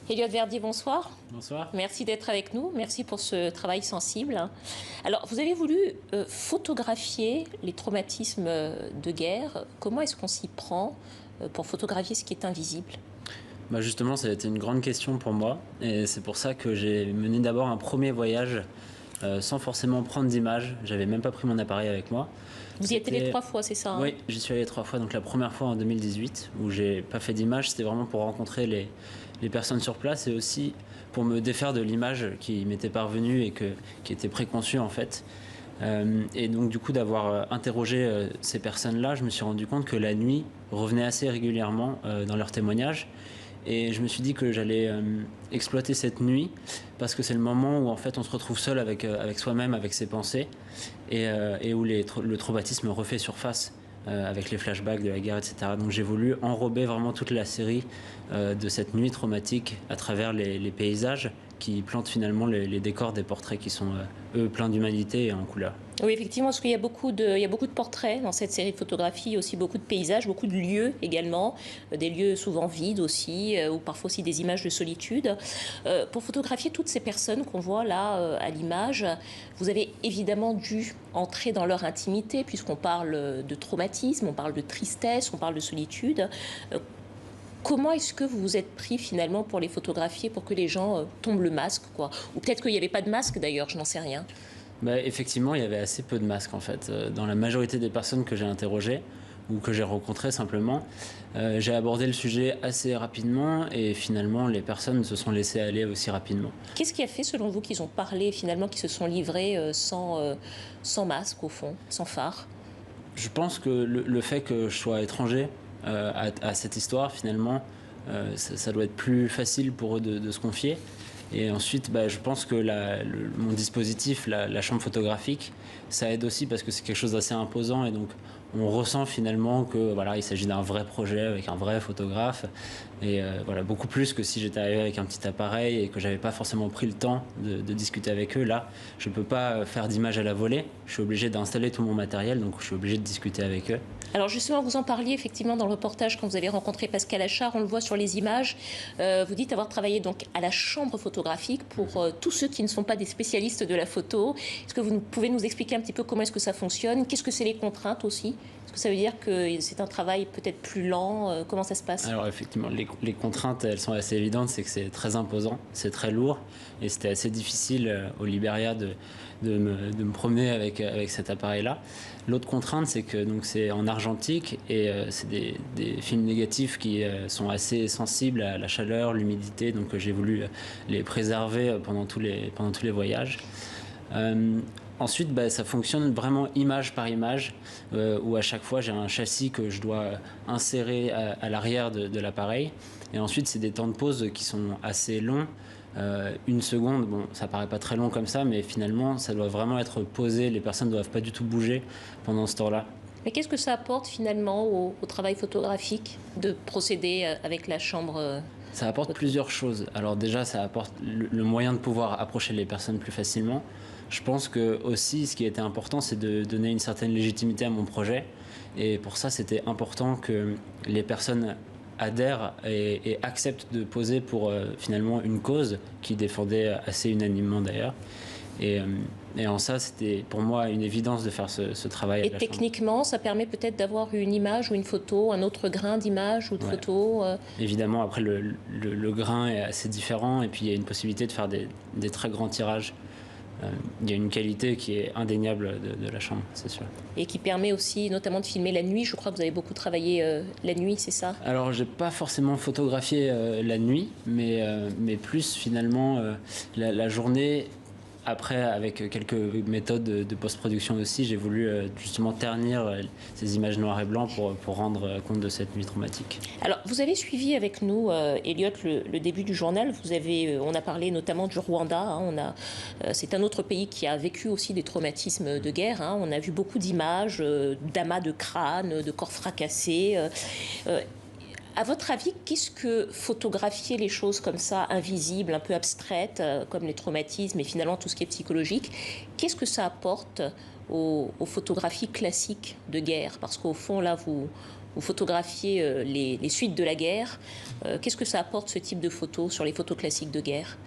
Elliott Verdi, bonsoir. Bonsoir. Merci d'être avec nous. Merci pour ce travail sensible. Alors, vous avez voulu photographier les traumatismes de guerre. Comment est-ce qu'on s'y prend pour photographier ce qui est invisible ? Justement, ça a été une grande question pour moi. Et c'est pour ça que j'ai mené d'abord un premier voyage sans forcément prendre d'images. J'avais même pas pris mon appareil avec moi. Vous y êtes allé 3 fois, c'est ça, hein ? Oui, j'y suis allé 3 fois. Donc la première fois en 2018, où j'ai pas fait d'images, c'était vraiment pour rencontrer les personnes sur place et aussi pour me défaire de l'image qui m'était parvenue et qui était préconçue en fait. Et donc du coup d'avoir interrogé ces personnes-là, je me suis rendu compte que la nuit revenait assez régulièrement dans leurs témoignages. Et je me suis dit que j'allais exploiter cette nuit parce que c'est le moment où en fait on se retrouve seul avec soi-même, avec ses pensées et où le traumatisme refait surface avec les flashbacks de la guerre, etc. Donc j'ai voulu enrober vraiment toute la série de cette nuit traumatique à travers les paysages qui plantent finalement les décors des portraits qui sont eux pleins d'humanité et en couleur. Oui, effectivement, parce qu'il y a beaucoup de portraits dans cette série de photographies, aussi beaucoup de paysages, beaucoup de lieux également, des lieux souvent vides aussi, ou parfois aussi des images de solitude. Pour photographier toutes ces personnes qu'on voit là à l'image, vous avez évidemment dû entrer dans leur intimité, puisqu'on parle de traumatisme, on parle de tristesse, on parle de solitude. Comment est-ce que vous vous êtes pris finalement pour les photographier, pour que les gens tombent le masque, quoi ? Ou peut-être qu'il n'y avait pas de masque d'ailleurs, je n'en sais rien. Effectivement, il y avait assez peu de masques en fait. Dans la majorité des personnes que j'ai interrogées ou que j'ai rencontrées simplement, j'ai abordé le sujet assez rapidement et finalement les personnes se sont laissées aller aussi rapidement. Qu'est-ce qui a fait selon vous qu'ils ont parlé finalement, qu'ils se sont livrés sans masque au fond, sans phare ? Je pense que le fait que je sois étranger à cette histoire finalement, ça doit être plus facile pour eux de se confier. Et ensuite, je pense que mon dispositif, la chambre photographique, ça aide aussi parce que c'est quelque chose d'assez imposant et donc on ressent finalement que voilà, il s'agit d'un vrai projet avec un vrai photographe et voilà, beaucoup plus que si j'étais arrivé avec un petit appareil et que j'avais pas forcément pris le temps de discuter avec eux. Là, je peux pas faire d'image à la volée, je suis obligé d'installer tout mon matériel, donc je suis obligé de discuter avec eux. Alors justement, vous en parliez effectivement dans le reportage quand vous avez rencontré Pascal Achard, on le voit sur les images. Vous dites avoir travaillé donc à la chambre photographique pour tous ceux qui ne sont pas des spécialistes de la photo. Est-ce que vous pouvez nous expliquer un petit peu comment est-ce que ça fonctionne ? Qu'est-ce que c'est les contraintes aussi ? Est-ce que ça veut dire que c'est un travail peut-être plus lent ? Comment ça se passe ? Alors effectivement, les contraintes, elles sont assez évidentes, c'est que c'est très imposant, c'est très lourd et c'était assez difficile au Liberia de me promener avec cet appareil-là. L'autre contrainte, c'est que donc, c'est en argentique et c'est des films négatifs qui sont assez sensibles à la chaleur, l'humidité, donc j'ai voulu les préserver pendant tous les voyages. Ensuite, ça fonctionne vraiment image par image, où à chaque fois j'ai un châssis que je dois insérer à l'arrière de l'appareil. Et ensuite, c'est des temps de pause qui sont assez longs. 1 seconde, bon, ça paraît pas très long comme ça, mais finalement, ça doit vraiment être posé. Les personnes ne doivent pas du tout bouger pendant ce temps-là. Mais qu'est-ce que ça apporte finalement au travail photographique de procéder avec la chambre ? Ça apporte plusieurs choses. Alors déjà, ça apporte le moyen de pouvoir approcher les personnes plus facilement. Je pense que aussi, ce qui était important, c'est de donner une certaine légitimité à mon projet. Et pour ça, c'était important que les personnes adhèrent et acceptent de poser pour finalement une cause qu'ils défendaient assez unanimement d'ailleurs. Et en ça, c'était pour moi une évidence de faire ce travail. Et techniquement, ça permet peut-être d'avoir une image ou une photo, un autre grain d'image ou de photo Évidemment, après le grain est assez différent et puis il y a une possibilité de faire des très grands tirages. Il y a une qualité qui est indéniable de la chambre, c'est sûr. Et qui permet aussi notamment de filmer la nuit. Je crois que vous avez beaucoup travaillé la nuit, c'est ça ? Alors, j'ai pas forcément photographié la nuit, mais plus finalement la journée. Après, avec quelques méthodes de post-production aussi, j'ai voulu justement ternir ces images noires et blancs pour rendre compte de cette nuit traumatique. Alors, vous avez suivi avec nous, Elliott, le début du journal. On a parlé notamment du Rwanda. Hein, c'est un autre pays qui a vécu aussi des traumatismes de guerre. Hein. On a vu beaucoup d'images, d'amas de crânes, de corps fracassés. À votre avis, qu'est-ce que photographier les choses comme ça, invisibles, un peu abstraites, comme les traumatismes et finalement tout ce qui est psychologique, qu'est-ce que ça apporte aux photographies classiques de guerre ? Parce qu'au fond, là, vous vous photographiez les suites de la guerre. Qu'est-ce que ça apporte, ce type de photos, sur les photos classiques de guerre?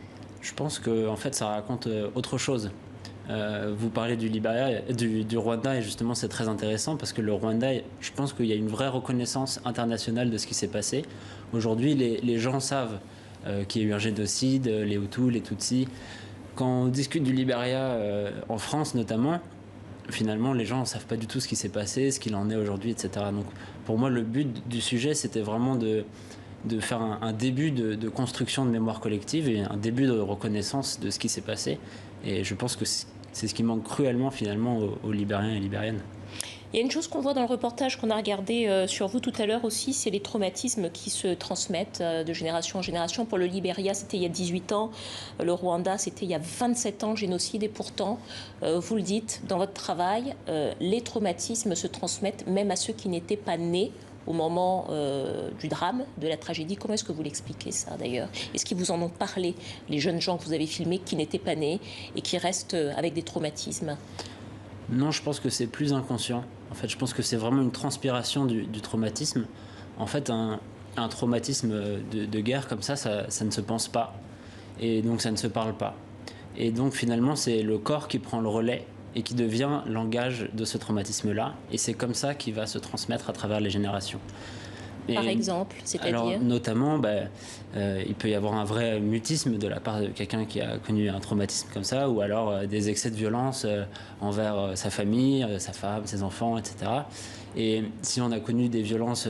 Je pense que en fait, ça raconte autre chose. Vous parlez du Libéria, du Rwanda, et justement c'est très intéressant parce que le Rwanda, je pense qu'il y a une vraie reconnaissance internationale de ce qui s'est passé. Aujourd'hui, les gens savent qu'il y a eu un génocide, les Hutus, les Tutsis. Quand on discute du Libéria en France notamment, finalement les gens ne savent pas du tout ce qui s'est passé, ce qu'il en est aujourd'hui, etc. Donc pour moi, le but du sujet, c'était vraiment de faire un début de construction de mémoire collective et un début de reconnaissance de ce qui s'est passé. Et je pense que c'est ce qui manque cruellement finalement aux Libériens et Libériennes. Il y a une chose qu'on voit dans le reportage qu'on a regardé sur vous tout à l'heure aussi, c'est les traumatismes qui se transmettent de génération en génération. Pour le Libéria, c'était il y a 18 ans. Le Rwanda, c'était il y a 27 ans, le génocide. Et pourtant, vous le dites dans votre travail, les traumatismes se transmettent même à ceux qui n'étaient pas nés au moment du drame, de la tragédie. Comment est-ce que vous l'expliquez, ça, d'ailleurs? Est-ce qu'ils vous en ont parlé, les jeunes gens que vous avez filmés qui n'étaient pas nés et qui restent avec des traumatismes? Non, je pense que c'est plus inconscient. En fait, je pense que c'est vraiment une transpiration du traumatisme. En fait, un traumatisme de guerre comme ça ne se pense pas. Et donc, ça ne se parle pas. Et donc, finalement, c'est le corps qui prend le relais et qui devient langage de ce traumatisme-là. Et c'est comme ça qu'il va se transmettre à travers les générations. Par exemple, c'est-à-dire? Alors, notamment, il peut y avoir un vrai mutisme de la part de quelqu'un qui a connu un traumatisme comme ça, ou alors des excès de violence envers sa famille, sa femme, ses enfants, etc. Et si on a connu des violences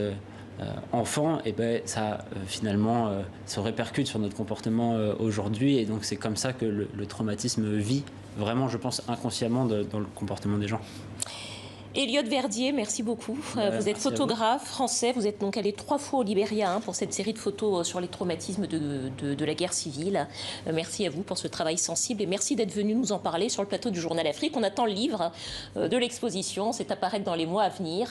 enfants, et ça finalement se répercute sur notre comportement aujourd'hui. Et donc c'est comme ça que le traumatisme vit vraiment, je pense, inconsciemment dans le comportement des gens. Elliot Verdier, merci beaucoup. Vous êtes photographe français, vous êtes donc allé 3 fois au Libéria pour cette série de photos sur les traumatismes de la guerre civile. Merci à vous pour ce travail sensible et merci d'être venu nous en parler sur le plateau du Journal Afrique. On attend le livre de l'exposition, c'est à paraître dans les mois à venir.